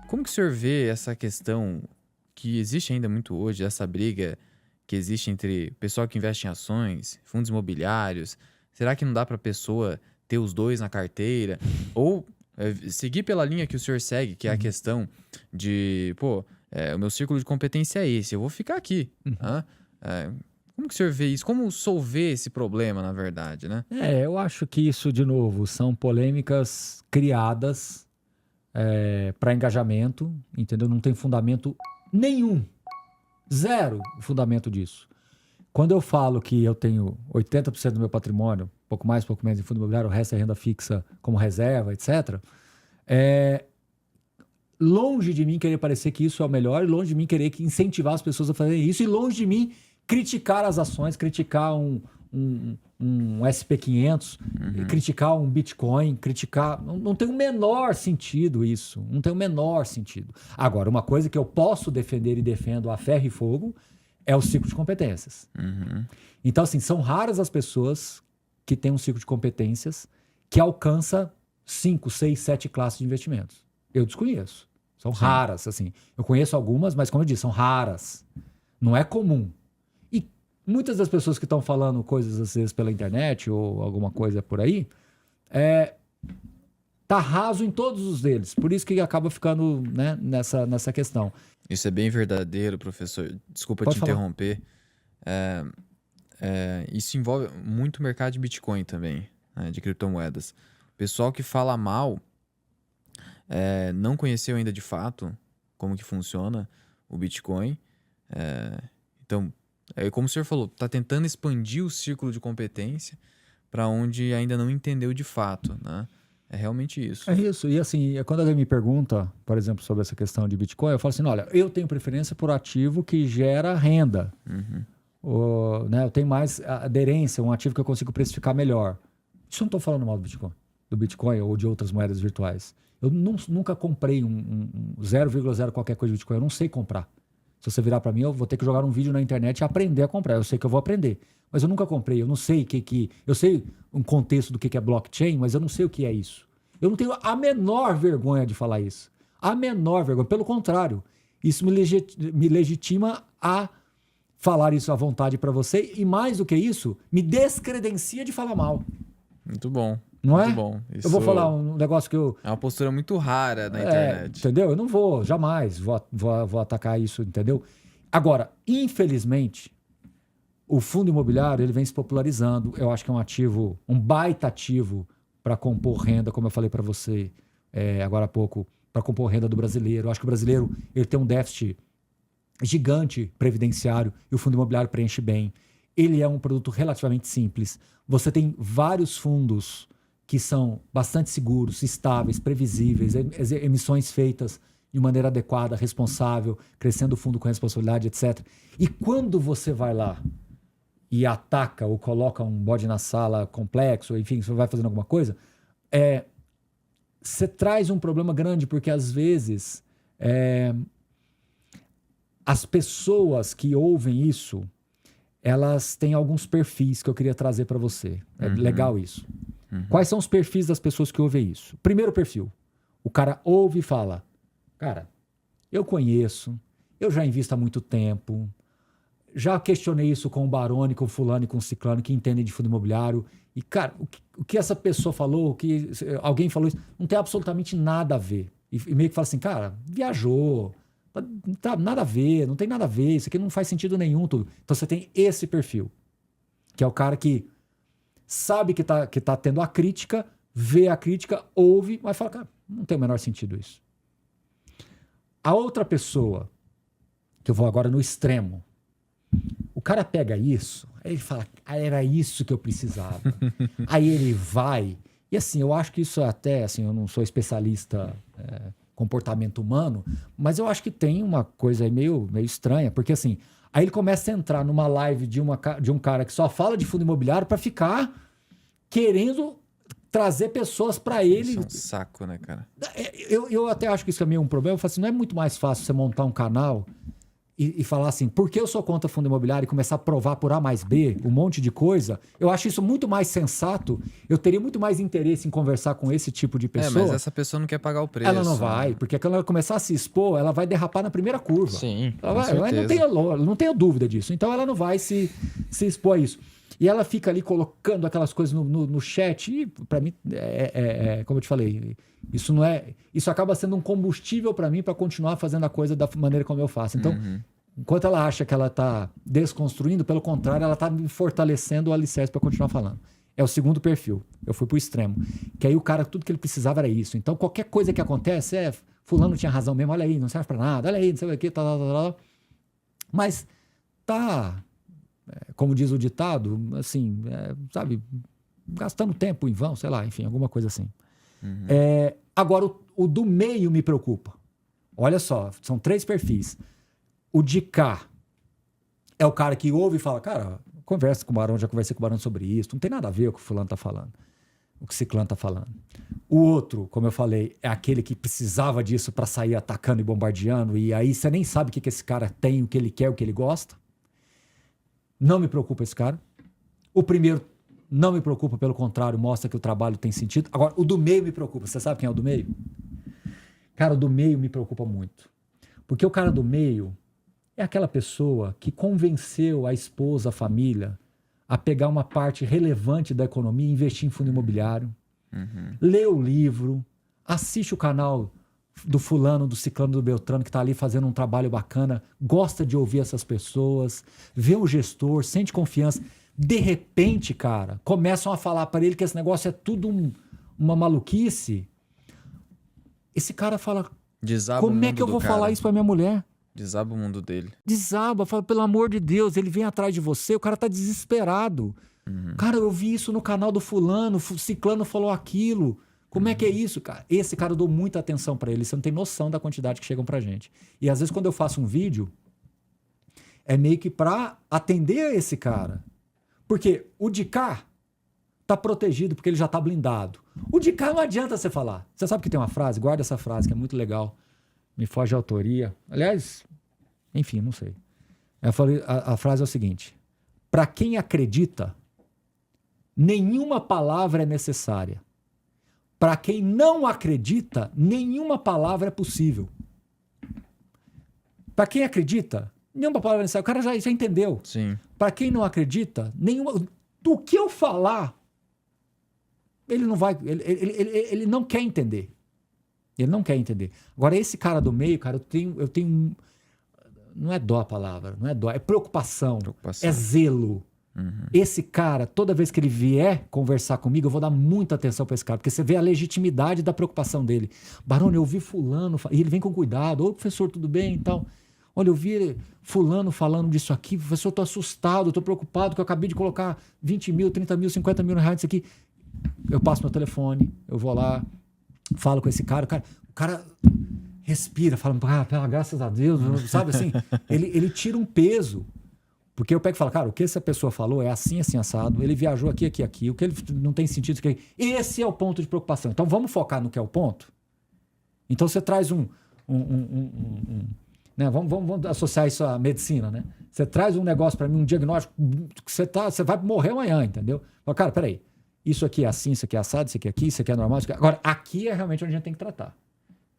Como que o senhor vê essa questão que existe ainda muito hoje, essa briga que existe entre pessoal que investe em ações, fundos imobiliários? Será que não dá para a pessoa ter os dois na carteira? Ou seguir pela linha que o senhor segue, que é a Uhum. questão de, pô, o meu círculo de competência é esse, eu vou ficar aqui. Uhum. Hã? Como que o senhor vê isso? Como solver esse problema, na verdade, né? Eu acho que isso, de novo, são polêmicas criadas para engajamento, entendeu? Não tem fundamento nenhum, zero fundamento disso. Quando eu falo que eu tenho 80% do meu patrimônio, pouco mais, pouco menos em fundo imobiliário, o resto é renda fixa como reserva, etc., é longe de mim querer parecer que isso é o melhor, e longe de mim querer incentivar as pessoas a fazerem isso, e longe de mim criticar as ações, criticar um SP500, criticar um Bitcoin, criticar... Não tem o menor sentido isso. Não tem o menor sentido. Agora, uma coisa que eu posso defender e defendo a ferro e fogo é o ciclo de competências. Então, assim, são raras as pessoas que têm um ciclo de competências que alcança 5, 6, 7 classes de investimentos. Eu desconheço. São raras, assim. Eu conheço algumas, mas como eu disse, são raras. Não é comum. E muitas das pessoas que estão falando coisas, às vezes, pela internet ou alguma coisa por aí, tá raso em todos os deles. Por isso que acaba ficando, né, nessa questão. Isso é bem verdadeiro, professor. Desculpa Pode te falar. interromper. Isso envolve muito o mercado de Bitcoin também, né, de criptomoedas. O pessoal que fala mal não conheceu ainda de fato como que funciona o Bitcoin. Então, como o senhor falou, está tentando expandir o círculo de competência para onde ainda não entendeu de fato, né? É realmente isso. É isso. E assim, quando alguém me pergunta, por exemplo, sobre essa questão de Bitcoin, eu falo assim, olha, eu tenho preferência por ativo que gera renda. Né, eu tenho mais aderência, um ativo que eu consigo precificar melhor. Isso eu não estou falando mal do Bitcoin ou de outras moedas virtuais. Eu nunca comprei um 0,0 qualquer coisa de Bitcoin. Eu não sei comprar. Se você virar para mim, eu vou ter que jogar um vídeo na internet e aprender a comprar. Eu sei que eu vou aprender. Mas eu nunca comprei. Eu não sei eu sei um contexto do que é blockchain, mas eu não sei o que é isso. Eu não tenho a menor vergonha de falar isso. A menor vergonha. Pelo contrário, isso me legitima a falar isso à vontade para você. E mais do que isso, me descredencia de falar mal. Muito bom. Não muito é? bom. Eu vou falar um negócio que eu... É uma postura muito rara na internet. Entendeu? Eu não vou, jamais vou atacar isso, entendeu? Agora, infelizmente, o fundo imobiliário ele vem se popularizando. Eu acho que é um ativo, um baita ativo para compor renda, como eu falei para você agora há pouco, para compor renda do brasileiro. Eu acho que o brasileiro ele tem um déficit gigante previdenciário e o fundo imobiliário preenche bem. Ele é um produto relativamente simples. Você tem vários fundos que são bastante seguros, estáveis, previsíveis, emissões feitas de maneira adequada, responsável, crescendo o fundo com responsabilidade, etc. E quando você vai lá e ataca ou coloca um bode na sala complexo, enfim, você vai fazendo alguma coisa, você traz um problema grande, porque às vezes as pessoas que ouvem isso, elas têm alguns perfis que eu queria trazer para você. É legal isso. Quais são os perfis das pessoas que ouvem isso? Primeiro perfil. O cara ouve e fala, cara, eu conheço, eu já invisto há muito tempo, já questionei isso com o Baroni, com o fulano e com o ciclano que entendem de fundo imobiliário. E, cara, o que essa pessoa falou, o que alguém falou, isso não tem absolutamente nada a ver. E meio que fala assim, cara, viajou, não tá nada a ver, não tem nada a ver, isso aqui não faz sentido nenhum. Tudo. Então você tem esse perfil, que é o cara que sabe que tá tendo a crítica, vê a crítica, ouve, mas fala, cara, não tem o menor sentido isso. A outra pessoa, que eu vou agora no extremo, o cara pega isso, aí ele fala, era isso que eu precisava. Aí ele vai, e assim, eu acho que isso até, assim, eu não sou especialista comportamento humano, mas eu acho que tem uma coisa aí meio estranha, porque assim, aí ele começa a entrar numa live de um cara que só fala de fundo imobiliário para ficar querendo trazer pessoas para ele. Isso é um saco, né, cara? Eu até acho que isso é meio um problema. Eu falo assim, não é muito mais fácil você montar um canal e falar assim, por que eu sou contra fundo imobiliário e começar a provar por A mais B um monte de coisa, eu acho isso muito mais sensato. Eu teria muito mais interesse em conversar com esse tipo de pessoa. Mas essa pessoa não quer pagar o preço. Ela não vai, porque quando ela começar a se expor, ela vai derrapar na primeira curva. Sim, ela não tenha dúvida disso. Então ela não vai se expor a isso. E ela fica ali colocando aquelas coisas no chat. E para mim, como eu te falei, isso acaba sendo um combustível para mim para continuar fazendo a coisa da maneira como eu faço. Então, enquanto ela acha que ela está desconstruindo, pelo contrário, ela está me fortalecendo o alicerce para continuar falando. É o segundo perfil. Eu fui pro extremo. Que aí o cara, tudo que ele precisava era isso. Então, qualquer coisa que acontece, fulano tinha razão mesmo, olha aí, não serve para nada, olha aí, não sei o que, tal. Mas como diz o ditado, assim, sabe, gastando tempo em vão, sei lá, enfim, alguma coisa assim. Agora, o do meio me preocupa. Olha só, são 3 perfis. O de cá é o cara que ouve e fala, cara, conversa com o Barão, já conversei com o Barão sobre isso, não tem nada a ver com o que o fulano tá falando, o que o ciclano tá falando. O outro, como eu falei, é aquele que precisava disso para sair atacando e bombardeando, e aí você nem sabe o que esse cara tem, o que ele quer, o que ele gosta. Não me preocupa esse cara. O primeiro não me preocupa, pelo contrário, mostra que o trabalho tem sentido. Agora, o do meio me preocupa. Você sabe quem é o do meio? Cara, o do meio me preocupa muito. Porque o cara do meio é aquela pessoa que convenceu a esposa, a família, a pegar uma parte relevante da economia e investir em fundo imobiliário. Lê o livro, assiste o canal do fulano, do ciclano, do beltrano, que está ali fazendo um trabalho bacana, gosta de ouvir essas pessoas, vê o gestor, sente confiança. De repente, cara, começam a falar para ele que esse negócio é tudo uma maluquice. Esse cara fala, como é que eu vou falar isso para minha mulher? Desaba o mundo dele. Desaba, fala, pelo amor de Deus, ele vem atrás de você, o cara tá desesperado. Cara, eu vi isso no canal do fulano, o ciclano falou aquilo. Como é que é isso, cara? Esse cara eu dou muita atenção para ele, você não tem noção da quantidade que chegam pra gente. E às vezes quando eu faço um vídeo, é meio que pra atender a esse cara. Porque o de cá tá protegido porque ele já tá blindado. O de cá não adianta você falar. Você sabe que tem uma frase, guarda essa frase que é muito legal. Me foge a autoria. Aliás, enfim, não sei. A frase é o seguinte: para quem acredita, nenhuma palavra é necessária. Para quem não acredita, nenhuma palavra é possível. Para quem acredita, nenhuma palavra é necessária. O cara já entendeu. Sim. Para quem não acredita, nenhuma. Do que eu falar, ele não vai. Ele não quer entender. Ele não quer entender. Agora, esse cara do meio, cara, eu tenho. Não é dó a palavra, não é dó, é preocupação. É zelo. Esse cara, toda vez que ele vier conversar comigo, eu vou dar muita atenção para esse cara, porque você vê a legitimidade da preocupação dele. Barone, eu vi fulano, e ele vem com cuidado. Ô, professor, tudo bem e tal? Olha, eu vi fulano falando disso aqui, professor, eu tô assustado, eu tô preocupado que eu acabei de colocar 20 mil, 30 mil, 50 mil reais nisso aqui. Eu passo meu telefone, eu vou lá, falo com esse cara, o cara respira, fala, graças a Deus, sabe assim? Ele tira um peso. Porque eu pego e falo, cara, o que essa pessoa falou é assim, assim, assado, ele viajou aqui, aqui, aqui, o que ele não tem sentido, que esse é o ponto de preocupação. Então vamos focar no que é o ponto? Então você traz né? Vamos associar isso à medicina, né? Você traz um negócio para mim, um diagnóstico, você vai morrer amanhã, entendeu? Fala, cara, peraí, isso aqui é assim, isso aqui é assado, isso aqui é normal, agora aqui é realmente onde a gente tem que tratar.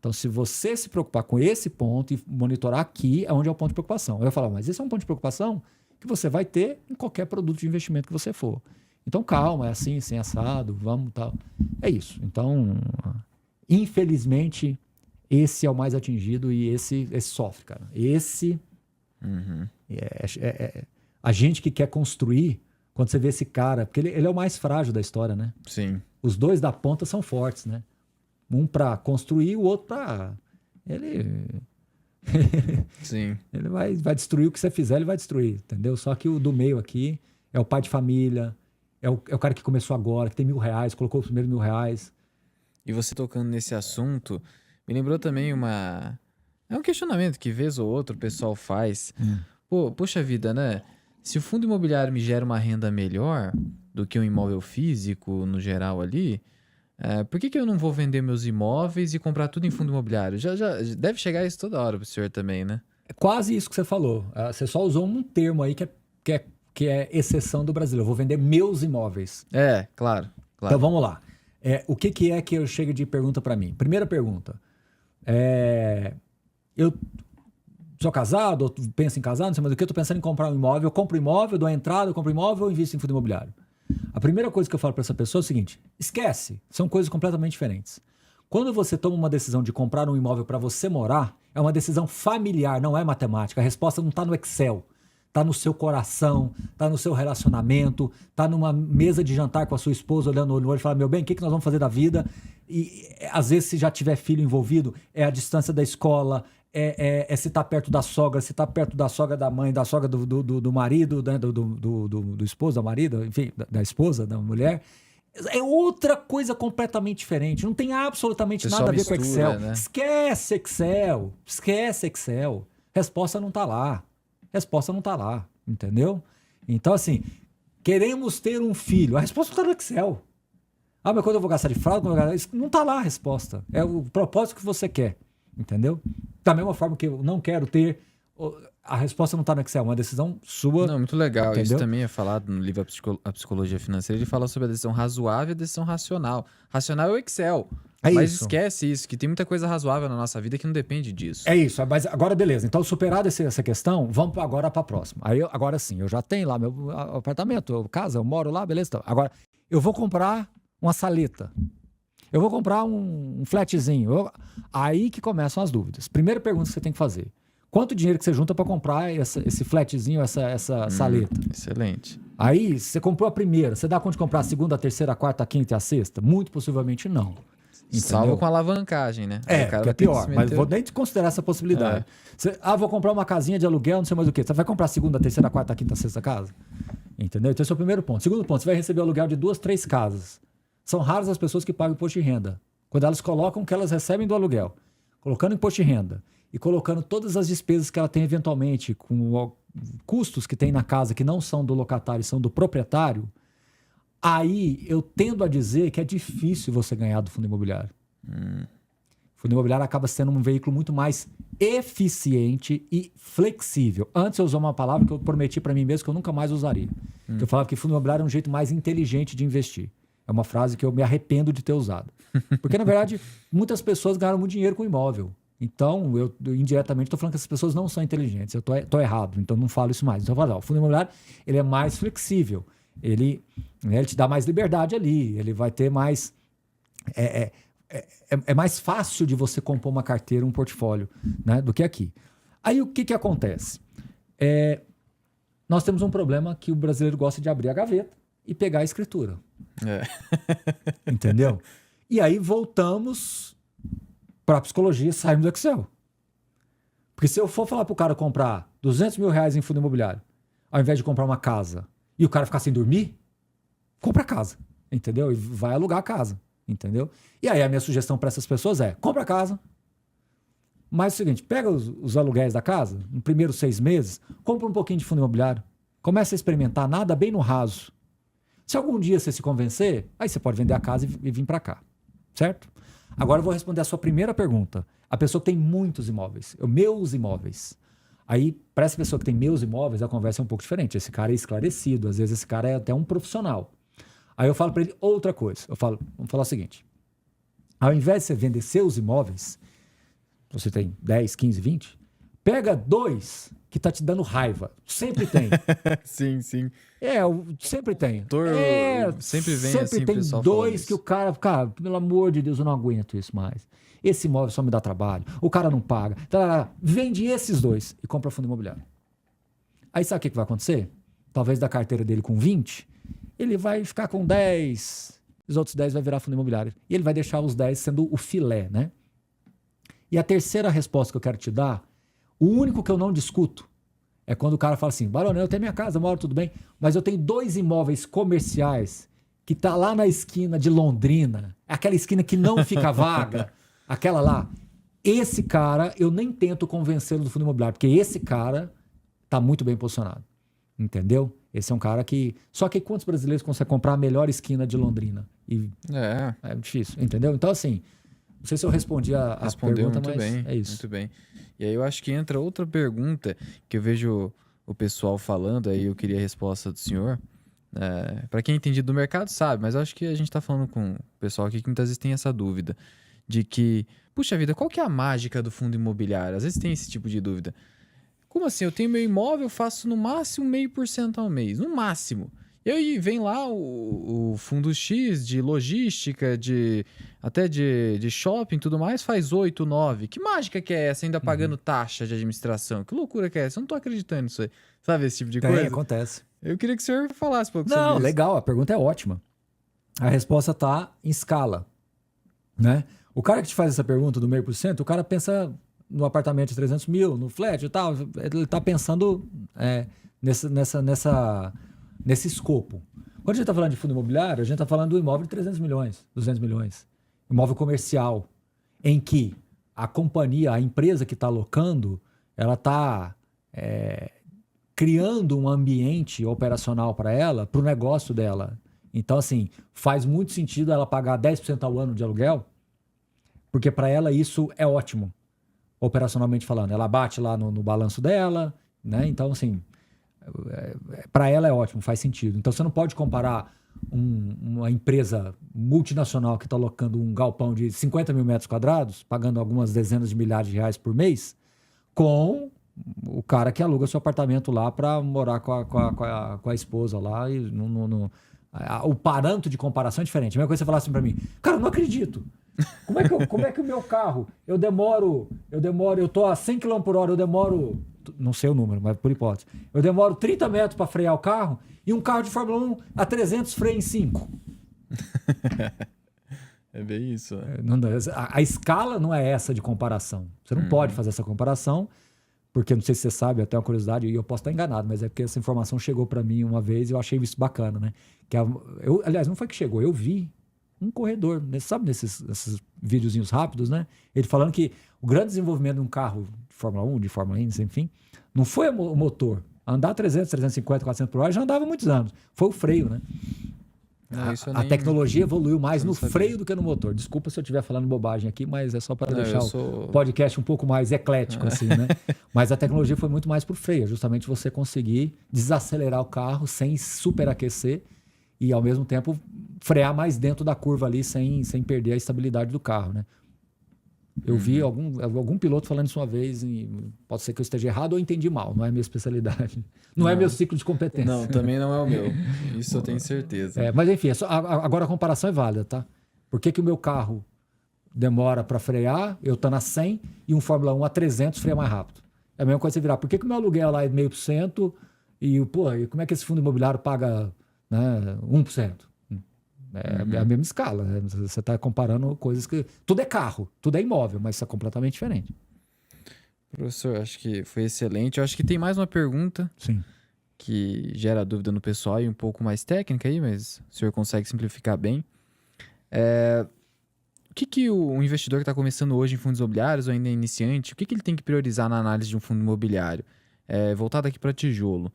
Então, se você se preocupar com esse ponto e monitorar aqui, é onde é o ponto de preocupação. Eu ia falar, mas esse é um ponto de preocupação que você vai ter em qualquer produto de investimento que você for. Então, calma, é assim, sem assado, vamos tal. É isso. Então, infelizmente, esse é o mais atingido e esse sofre, cara. Esse a gente que quer construir, quando você vê esse cara, porque ele é o mais frágil da história, né? Sim. Os dois da ponta são fortes, né? Um para construir, o outro para... Sim. Ele vai destruir o que você fizer, ele vai destruir, entendeu? Só que o do meio aqui é o pai de família, é o cara que começou agora, que tem R$1.000, colocou os primeiros R$1.000. E você tocando nesse assunto, me lembrou também é um questionamento que vez ou outro o pessoal faz. Pô, poxa vida, né? Se o fundo imobiliário me gera uma renda melhor do que um imóvel físico, no geral ali, por que eu não vou vender meus imóveis e comprar tudo em fundo imobiliário? Já deve chegar isso toda hora pro senhor também, né? É quase isso que você falou. Você só usou um termo aí que é exceção do Brasil. Eu vou vender meus imóveis. Claro. Então vamos lá. O que é que eu chego de pergunta para mim? Primeira pergunta. Eu sou casado, ou penso em casar, não sei mais o que, eu tô pensando em comprar um imóvel. Eu compro imóvel, dou a entrada, eu compro imóvel ou invisto em fundo imobiliário? A primeira coisa que eu falo para essa pessoa é o seguinte: esquece, são coisas completamente diferentes. Quando você toma uma decisão de comprar um imóvel para você morar, é uma decisão familiar, não é matemática. A resposta não está no Excel. Está no seu coração, está no seu relacionamento, está numa mesa de jantar com a sua esposa olhando no olho e falando: meu bem, o que nós vamos fazer da vida? E às vezes, se já tiver filho envolvido, é a distância da escola, se está perto da sogra, se está perto da sogra da mãe, da sogra do marido, né, do esposo, da marido, enfim, da esposa, da mulher. É outra coisa completamente diferente. Não tem absolutamente nada a ver com Excel. Né? Esquece Excel. Esquece Excel. Resposta não está lá. Resposta não está lá. Entendeu? Então, assim, queremos ter um filho. A resposta não está no Excel. Mas quando eu vou gastar de fralda, não está lá a resposta. É o propósito que você quer. Entendeu? Da mesma forma que eu não quero ter... A resposta não está no Excel, é uma decisão sua. Não, muito legal. Entendeu? Isso também é falado no livro A Psicologia Financeira. Ele fala sobre a decisão razoável e a decisão racional. Racional é o Excel. Mas isso. Esquece isso, que tem muita coisa razoável na nossa vida que não depende disso. É isso, mas agora beleza. Então, superada essa questão, vamos agora para a próxima. Agora sim, eu já tenho lá meu apartamento, casa, eu moro lá, beleza. Então. Agora, eu vou comprar uma saleta. Eu vou comprar um flatzinho. Aí que começam as dúvidas. Primeira pergunta que você tem que fazer: quanto dinheiro que você junta para comprar esse flatzinho, essa saleta? Excelente. Aí, você comprou a primeira, você dá conta de comprar a segunda, a terceira, a quarta, a quinta e a sexta? Muito possivelmente não. Entendeu? Salvo com alavancagem, né? Que é pior, mas vou nem considerar essa possibilidade. Vou comprar uma casinha de aluguel, não sei mais o quê. Você vai comprar a segunda, a terceira, a quarta, a quinta, a sexta casa? Entendeu? Então esse é o primeiro ponto. Segundo ponto, você vai receber aluguel de 2, 3 casas. São raras as pessoas que pagam imposto de renda. Quando elas colocam o que elas recebem do aluguel, colocando imposto de renda e colocando todas as despesas que ela tem eventualmente, com custos que tem na casa que não são do locatário, são do proprietário, aí eu tendo a dizer que é difícil você ganhar do fundo imobiliário. O fundo imobiliário acaba sendo um veículo muito mais eficiente e flexível. Antes eu usava uma palavra que eu prometi para mim mesmo que eu nunca mais usaria. Que eu falava que fundo imobiliário é um jeito mais inteligente de investir. É uma frase que eu me arrependo de ter usado. Porque, na verdade, muitas pessoas ganharam muito dinheiro com imóvel. Então, eu indiretamente estou falando que essas pessoas não são inteligentes. Eu estou errado, então não falo isso mais. Então, eu falo, o fundo imobiliário ele é mais flexível. Ele te dá mais liberdade ali. Ele vai ter mais... É mais fácil de você compor uma carteira, um portfólio, né, do que aqui. Aí, o que acontece? Nós temos um problema que o brasileiro gosta de abrir a gaveta e pegar a escritura. Entendeu? E aí voltamos para a psicologia, saímos do Excel. Porque se eu for falar para o cara comprar 200 mil reais em fundo imobiliário, ao invés de comprar uma casa, e o cara ficar sem dormir, compra a casa. Entendeu? E vai alugar a casa. Entendeu? E aí a minha sugestão para essas pessoas é: compra a casa. Mas é o seguinte, pega os aluguéis da casa, no primeiro 6 meses, compra um pouquinho de fundo imobiliário, começa a experimentar, nada bem no raso. Se algum dia você se convencer, aí você pode vender a casa e vir para cá. Certo? Agora eu vou responder a sua primeira pergunta. A pessoa que tem muitos imóveis, meus imóveis. Aí, para essa pessoa que tem meus imóveis, a conversa é um pouco diferente. Esse cara é esclarecido, às vezes esse cara é até um profissional. Aí eu falo para ele outra coisa. Vamos falar o seguinte. Ao invés de você vender seus imóveis, você tem 10, 15, 20, pega 2 que tá te dando raiva. Sempre tem. Sim. Sempre tem. Sempre vem sempre assim, tem pessoal 2 que o cara, pelo amor de Deus, eu não aguento isso mais. Esse imóvel só me dá trabalho. O cara não paga. Vende esses 2 e compra fundo imobiliário. Aí sabe o que vai acontecer? Talvez da carteira dele com 20, ele vai ficar com 10, os outros 10 vai virar fundo imobiliário. E ele vai deixar os 10 sendo o filé, né? E a terceira resposta que eu quero te dar, o único que eu não discuto, é quando o cara fala assim: Barone, eu tenho minha casa, moro tudo bem, mas eu tenho 2 imóveis comerciais que tá lá na esquina de Londrina, aquela esquina que não fica vaga, aquela lá. Esse cara, eu nem tento convencê-lo do fundo imobiliário, porque esse cara tá muito bem posicionado. Entendeu? Esse é um cara que... Só que quantos brasileiros conseguem comprar a melhor esquina de Londrina? É difícil, entendeu? Então, assim, Não sei se eu respondi a Respondeu pergunta, muito mas bem, é isso. muito bem. E aí eu acho que entra outra pergunta que eu vejo o pessoal falando, aí eu queria a resposta do senhor. Para quem é entendido do mercado sabe, mas eu acho que a gente tá falando com o pessoal aqui que muitas vezes tem essa dúvida de que, puxa vida, qual que é a mágica do fundo imobiliário? Às vezes tem esse tipo de dúvida. Como assim? Eu tenho meu imóvel, eu faço no máximo 0,5% ao mês, no máximo. E aí vem lá o fundo X de logística, até de shopping e tudo mais, faz 8, 9. Que mágica que é essa? Ainda pagando taxa de administração? Que loucura que é essa? Eu não tô acreditando nisso aí. Sabe esse tipo de coisa? Acontece. Eu queria que o senhor falasse um pouco sobre Não, isso. legal, a pergunta é ótima. A resposta está em escala, né? O cara que te faz essa pergunta do 0,5%, o cara pensa no apartamento de 300 mil, no flat e tal, ele está pensando nesse escopo. Quando a gente está falando de fundo imobiliário, a gente está falando do imóvel de 300 milhões, 200 milhões. Imóvel comercial, em que a companhia, a empresa que está alocando, ela está criando um ambiente operacional para ela, para o negócio dela. Então, assim, faz muito sentido ela pagar 10% ao ano de aluguel, porque para ela isso é ótimo, operacionalmente falando. Ela bate lá no balanço dela, né? Então, assim, para ela é ótimo, faz sentido. Então, você não pode comparar uma empresa multinacional que está alocando um galpão de 50 mil metros quadrados, pagando algumas dezenas de milhares de reais por mês, com o cara que aluga seu apartamento lá para morar com a esposa lá. E o parâmetro de comparação é diferente. A mesma coisa que você falar assim para mim, cara, eu não acredito. Como é que o meu carro, eu tô a 100 km por hora, eu demoro, não sei o número, mas por hipótese, eu demoro 30 metros para frear o carro e um carro de Fórmula 1 a 300 freia em 5. É bem isso. Né? A escala não é essa de comparação. Você não pode fazer essa comparação, porque não sei se você sabe, até uma curiosidade, e eu posso estar enganado, mas é porque essa informação chegou para mim uma vez e eu achei isso bacana, né? Aliás, não foi que chegou, eu vi um corredor, sabe, nesses videozinhos rápidos, né? Ele falando que o grande desenvolvimento de um carro de Fórmula 1, de Fórmula Indy, enfim, não foi o motor. Andar 300, 350, 400 por hora já andava há muitos anos. Foi o freio, né? A tecnologia evoluiu mais no freio do que no motor. Desculpa se eu estiver falando bobagem aqui, mas é só para deixar o podcast um pouco mais eclético, assim, né? Mas a tecnologia foi muito mais pro freio, justamente você conseguir desacelerar o carro sem superaquecer e, ao mesmo tempo, frear mais dentro da curva ali sem perder a estabilidade do carro, né? Eu vi algum piloto falando isso uma vez, e pode ser que eu esteja errado ou entendi mal, não é a minha especialidade. Não é meu ciclo de competência. Não, também não é o meu. Isso eu tenho certeza. Mas enfim, agora a comparação é válida, tá? Por que o meu carro demora para frear, eu tô na 100 e um Fórmula 1 a 300 freia mais rápido? É a mesma coisa você virar. Por que o meu aluguel lá é 0,5% e como é que esse fundo imobiliário paga, né, 1%? É a mesma escala, né? Você está comparando coisas que... Tudo é carro, tudo é imóvel, mas isso é completamente diferente. Professor, acho que foi excelente. Eu acho que tem mais uma pergunta. Sim. Que gera dúvida no pessoal e um pouco mais técnica aí, mas o senhor consegue simplificar bem. O que o investidor que está começando hoje em fundos imobiliários ou ainda é iniciante, o que ele tem que priorizar na análise de um fundo imobiliário? Voltado aqui para tijolo.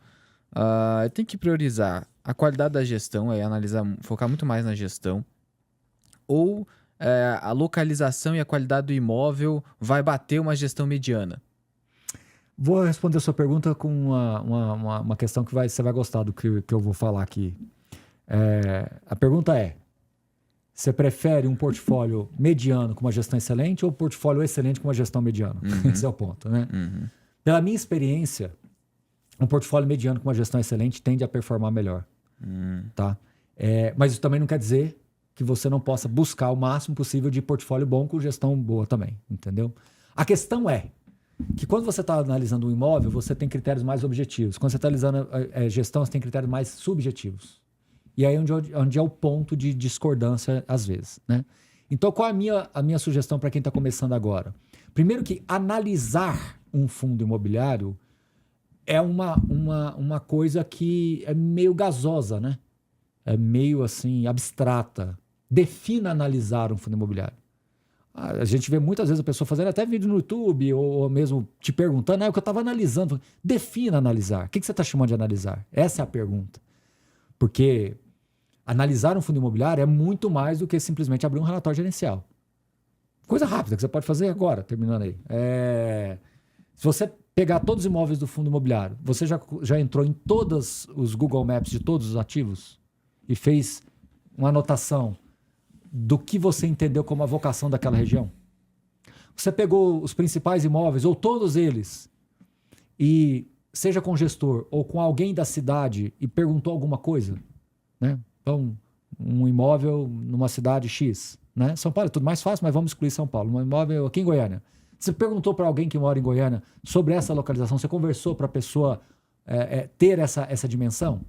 Ele tem que priorizar a qualidade da gestão, focar muito mais na gestão, ou a localização e a qualidade do imóvel vai bater uma gestão mediana? Vou responder a sua pergunta com uma questão que você vai gostar do que eu vou falar aqui. A pergunta é, você prefere um portfólio mediano com uma gestão excelente ou um portfólio excelente com uma gestão mediana? Esse é o ponto, né? Pela minha experiência, um portfólio mediano com uma gestão excelente tende a performar melhor. Tá? Mas isso também não quer dizer que você não possa buscar o máximo possível de portfólio bom com gestão boa também, entendeu? A questão é que quando você está analisando um imóvel, você tem critérios mais objetivos. Quando você está analisando gestão, você tem critérios mais subjetivos. E aí onde é o ponto de discordância às vezes, né? Então, qual é a minha sugestão para quem está começando agora? Primeiro que analisar um fundo imobiliário é uma coisa que é meio gasosa, né? É meio assim, abstrata. Defina analisar um fundo imobiliário. A gente vê muitas vezes a pessoa fazendo até vídeo no YouTube ou mesmo te perguntando, o que eu estava analisando. Defina analisar. O que você está chamando de analisar? Essa é a pergunta. Porque analisar um fundo imobiliário é muito mais do que simplesmente abrir um relatório gerencial. Coisa rápida que você pode fazer agora, terminando aí. Se você pegar todos os imóveis do fundo imobiliário, você já entrou em todos os Google Maps de todos os ativos e fez uma anotação do que você entendeu como a vocação daquela região? Você pegou os principais imóveis, ou todos eles, e seja com o gestor ou com alguém da cidade e perguntou alguma coisa, né? Então, um imóvel numa cidade X, né? São Paulo é tudo mais fácil, mas vamos excluir São Paulo. Um imóvel aqui em Goiânia. Você perguntou para alguém que mora em Goiânia sobre essa localização? Você conversou para a pessoa ter essa dimensão?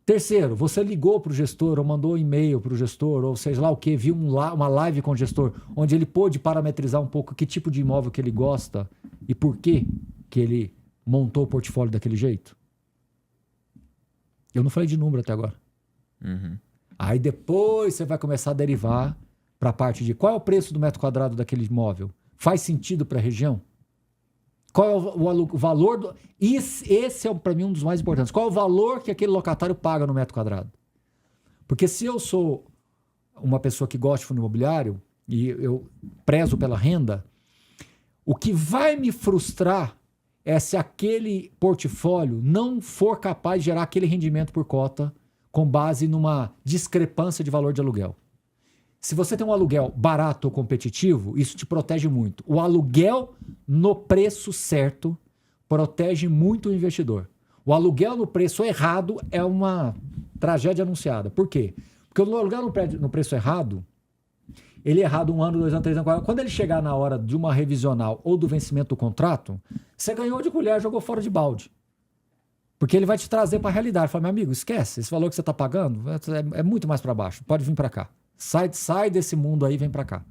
Terceiro, você ligou para o gestor ou mandou um e-mail para o gestor, ou seja lá o que, viu uma live com o gestor, onde ele pôde parametrizar um pouco que tipo de imóvel que ele gosta e por que ele montou o portfólio daquele jeito? Eu não falei de número até agora. Uhum. Aí depois você vai começar a derivar para a parte de qual é o preço do metro quadrado daquele imóvel? Faz sentido para a região? Qual é o valor? Esse é, para mim, um dos mais importantes. Qual é o valor que aquele locatário paga no metro quadrado? Porque se eu sou uma pessoa que gosta de fundo imobiliário e eu prezo pela renda, o que vai me frustrar é se aquele portfólio não for capaz de gerar aquele rendimento por cota com base numa discrepância de valor de aluguel. Se você tem um aluguel barato ou competitivo, isso te protege muito. O aluguel no preço certo protege muito o investidor. O aluguel no preço errado é uma tragédia anunciada. Por quê? Porque o aluguel no preço errado, ele é errado 1 ano, 2 anos, 3 anos, 4 anos. Quando ele chegar na hora de uma revisional ou do vencimento do contrato, você ganhou de colher, jogou fora de balde. Porque ele vai te trazer para a realidade. Fala, meu amigo, esquece, esse valor que você está pagando é muito mais para baixo, pode vir para cá. Sai desse mundo aí e vem para cá.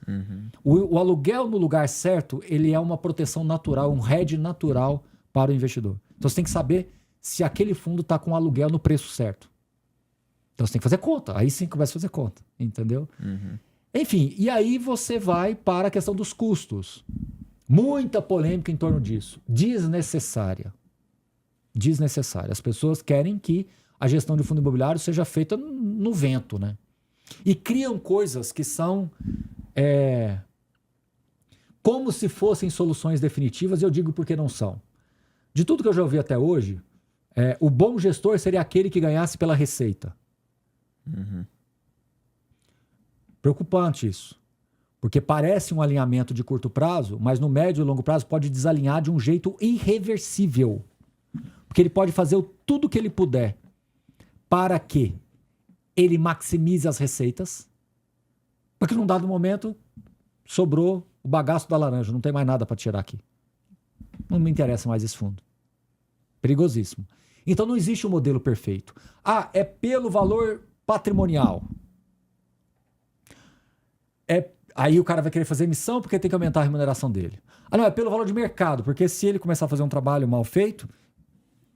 Uhum. O aluguel no lugar certo, ele é uma proteção natural, um hedge natural para o investidor. Então você tem que saber se aquele fundo está com o aluguel no preço certo. Então você tem que fazer conta. Aí sim começa a fazer conta. Entendeu? Uhum. Enfim, e aí você vai para a questão dos custos. Muita polêmica em torno disso. Desnecessária. As pessoas querem que a gestão de fundo imobiliário seja feita no vento, né? E criam coisas que são como se fossem soluções definitivas, e eu digo porque não são. De tudo que eu já ouvi até hoje, o bom gestor seria aquele que ganhasse pela receita. Uhum. Preocupante isso. Porque parece um alinhamento de curto prazo, mas no médio e longo prazo pode desalinhar de um jeito irreversível. Porque ele pode fazer tudo o que ele puder para que ele maximize as receitas, porque num dado momento sobrou o bagaço da laranja, não tem mais nada para tirar aqui. Não me interessa mais esse fundo. Perigosíssimo. Então não existe um modelo perfeito. É pelo valor patrimonial. Aí o cara vai querer fazer emissão porque tem que aumentar a remuneração dele. Não, é pelo valor de mercado, porque se ele começar a fazer um trabalho mal feito,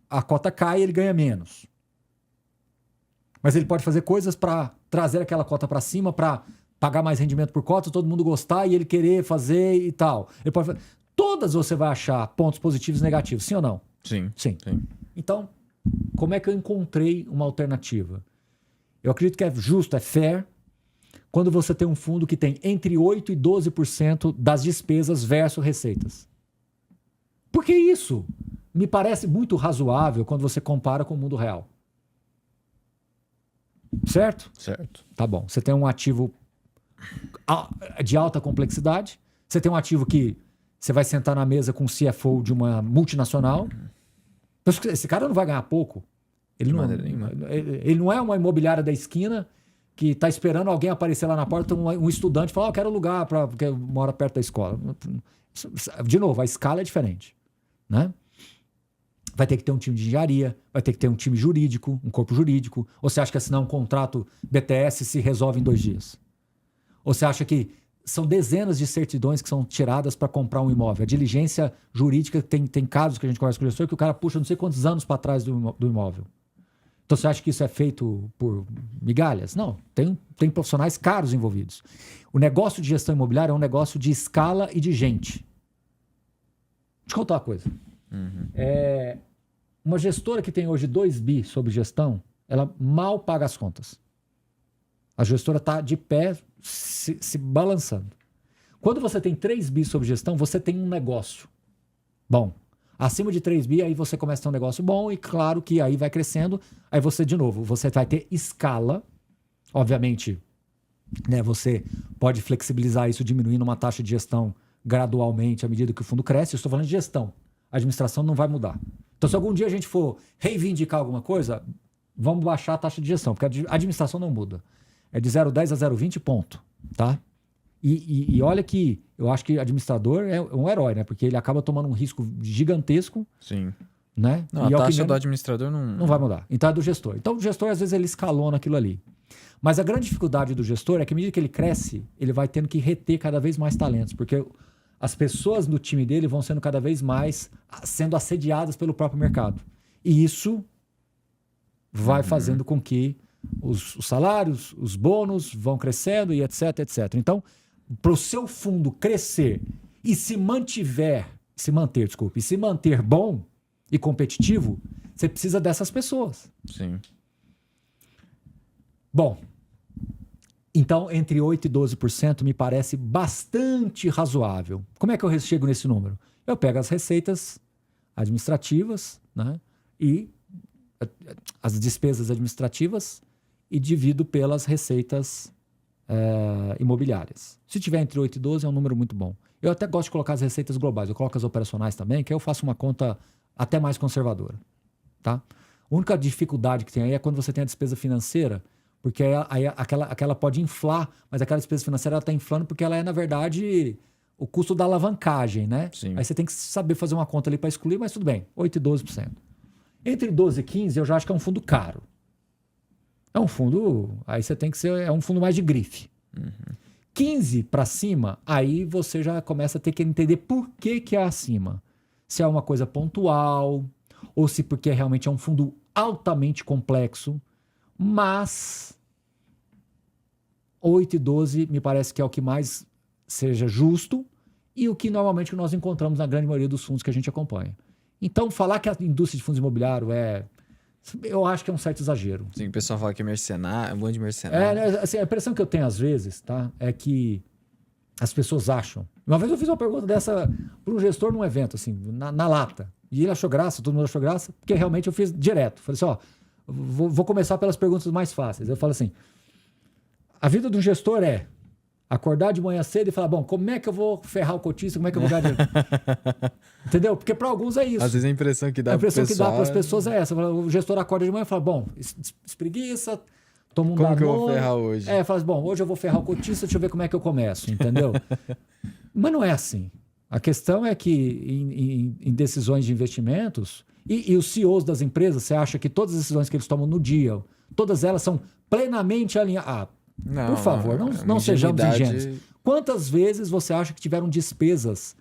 a cota cai e ele ganha menos. Mas ele pode fazer coisas para trazer aquela cota para cima, para pagar mais rendimento por cota, todo mundo gostar e ele querer fazer e tal. Ele pode fazer... Todas você vai achar pontos positivos e negativos, sim ou não? Sim. Então, como é que eu encontrei uma alternativa? Eu acredito que é justo, é fair, quando você tem um fundo que tem entre 8% e 12% das despesas versus receitas. Porque isso me parece muito razoável quando você compara com o mundo real. Certo? Certo. Tá bom. Você tem um ativo de alta complexidade, você tem um ativo que você vai sentar na mesa com o CFO de uma multinacional. Então, esse cara não vai ganhar pouco. Ele não é uma imobiliária da esquina que está esperando alguém aparecer lá na porta, um estudante falar, eu quero lugar porque eu moro perto da escola. De novo, a escala é diferente, né? Vai ter que ter um time de engenharia, vai ter que ter um time jurídico, um corpo jurídico. Ou você acha que assinar um contrato BTS se resolve em 2 dias? Ou você acha que são dezenas de certidões que são tiradas para comprar um imóvel? A diligência jurídica, tem casos que a gente conversa com o gestor que o cara puxa não sei quantos anos para trás do imóvel. Então você acha que isso é feito por migalhas? Não, tem profissionais caros envolvidos. O negócio de gestão imobiliária é um negócio de escala e de gente. Deixa eu contar uma coisa. Uhum. Uma gestora que tem hoje 2 bi sobre gestão, ela mal paga as contas. A gestora está de pé, se balançando. Quando você tem 3 bi sob gestão, você tem um negócio bom. Acima de 3 bi, aí você começa a ter um negócio bom e claro que aí vai crescendo. Aí você, de novo, você vai ter escala. Obviamente, né, você pode flexibilizar isso diminuindo uma taxa de gestão gradualmente à medida que o fundo cresce. Eu estou falando de gestão. A administração não vai mudar. Então, se algum dia a gente for reivindicar alguma coisa, vamos baixar a taxa de gestão, porque a administração não muda. É de 0,10 a 0,20, ponto. Tá? E olha que eu acho que administrador é um herói, né? Porque ele acaba tomando um risco gigantesco. Sim. Né? Não, E a taxa do administrador não vai mudar. Então é do gestor. Então o gestor, às vezes, ele escalona aquilo ali. Mas a grande dificuldade do gestor é que, à medida que ele cresce, ele vai tendo que reter cada vez mais talentos, porque as pessoas do time dele vão sendo cada vez mais sendo assediadas pelo próprio mercado. E isso vai fazendo com que os salários, os bônus vão crescendo e etc, etc. Então, para o seu fundo crescer e se manter bom e competitivo, você precisa dessas pessoas. Sim. Bom, então entre 8% e 12% me parece bastante razoável. Como é que eu chego nesse número? Eu pego as receitas administrativas, né, e as despesas administrativas e divido pelas receitas imobiliárias. Se tiver entre 8 e 12 é um número muito bom. Eu até gosto de colocar as receitas globais, eu coloco as operacionais também, que aí eu faço uma conta até mais conservadora. Tá? A única dificuldade que tem aí é quando você tem a despesa financeira, porque aí aquela pode inflar, mas aquela despesa financeira está inflando porque ela é, na verdade, o custo da alavancagem, né? Sim. Aí você tem que saber fazer uma conta ali para excluir, mas tudo bem, 8 e 12%. Entre 12 e 15 eu já acho que é um fundo caro. É um fundo, aí você tem que ser, é um fundo mais de grife. 15 para cima, aí você já começa a ter que entender por que é acima. Se é uma coisa pontual, ou se porque realmente é um fundo altamente complexo, mas 8 e 12 me parece que é o que mais seja justo e o que normalmente nós encontramos na grande maioria dos fundos que a gente acompanha. Então, falar que a indústria de fundos imobiliários eu acho que é um certo exagero. Sim, o pessoal fala que é mercenário, é um bom de mercenário. Assim, a impressão que eu tenho às vezes, tá, é que as pessoas acham. Uma vez eu fiz uma pergunta dessa para um gestor num evento, assim, na lata. E ele achou graça, todo mundo achou graça, porque realmente eu fiz direto. Falei assim, ó, vou começar pelas perguntas mais fáceis. Eu falo assim, a vida de um gestor é acordar de manhã cedo e falar, bom, como é que eu vou ferrar o cotista, como é que eu vou ganhar dinheiro? Entendeu? Porque para alguns é isso. Às vezes a impressão que dá para as pessoas é essa. O gestor acorda de manhã e fala, bom, espreguiça, toma um Como Danone. que eu vou ferrar hoje? Fala assim, bom, hoje eu vou ferrar o cotista, deixa eu ver como é que eu começo, entendeu? Mas não é assim. A questão é que em decisões de investimentos, e os CEOs das empresas, você acha que todas as decisões que eles tomam no dia, todas elas são plenamente alinhadas? Não, por favor, não sejamos ingênuos. Quantas vezes você acha que tiveram despesas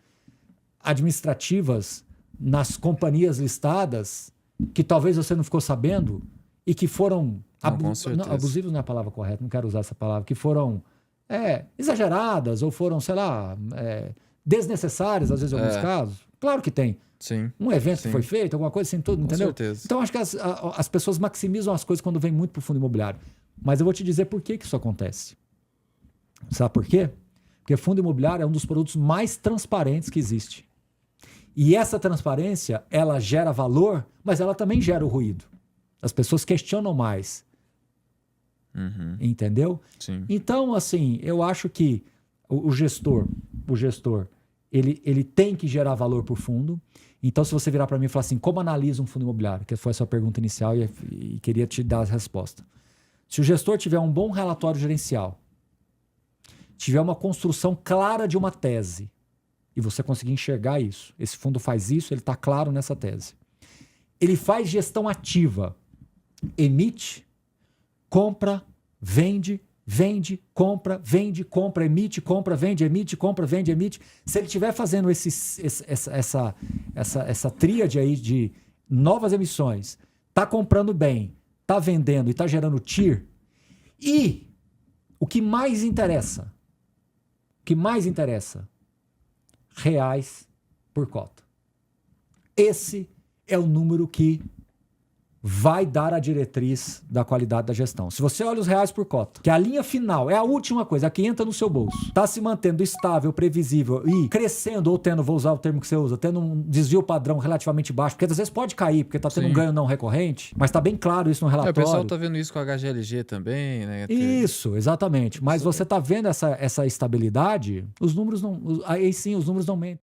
administrativas nas companhias listadas que talvez você não ficou sabendo e que foram abusivos não é a palavra correta, não quero usar essa palavra, que foram exageradas ou foram, sei lá, desnecessárias, às vezes, em alguns casos? Claro que tem. Sim. Um evento que foi feito, alguma coisa assim, tudo, entendeu? Com certeza. Então, acho que as pessoas maximizam as coisas quando vem muito para o fundo imobiliário. Mas eu vou te dizer por que isso acontece. Sabe por quê? Porque fundo imobiliário é um dos produtos mais transparentes que existe. E essa transparência, ela gera valor, mas ela também gera o ruído. As pessoas questionam mais. Entendeu? Sim. Então, assim, eu acho que o gestor, ele tem que gerar valor para o fundo. Então, se você virar para mim e falar assim, como analisa um fundo imobiliário? Que foi a sua pergunta inicial e queria te dar a resposta. Se o gestor tiver um bom relatório gerencial, tiver uma construção clara de uma tese, e você conseguir enxergar isso, esse fundo faz isso, ele está claro nessa tese. Ele faz gestão ativa, emite, compra, vende, compra, vende, compra, emite, compra, vende, emite, compra, vende, emite. Se ele estiver fazendo essa tríade aí de novas emissões, está comprando bem, está vendendo e está gerando TIR, e o que mais interessa, reais por cota. Esse é o número que vai dar a diretriz da qualidade da gestão. Se você olha os reais por cota, que é a linha final, é a última coisa, a que entra no seu bolso, está se mantendo estável, previsível e crescendo ou tendo, vou usar o termo que você usa, tendo um desvio padrão relativamente baixo, porque às vezes pode cair, porque está tendo um ganho não recorrente, mas está bem claro isso no relatório. O pessoal está vendo isso com a HGLG também, né? Isso, exatamente. Mas você está vendo essa estabilidade, os números não... Aí sim, os números não mentem.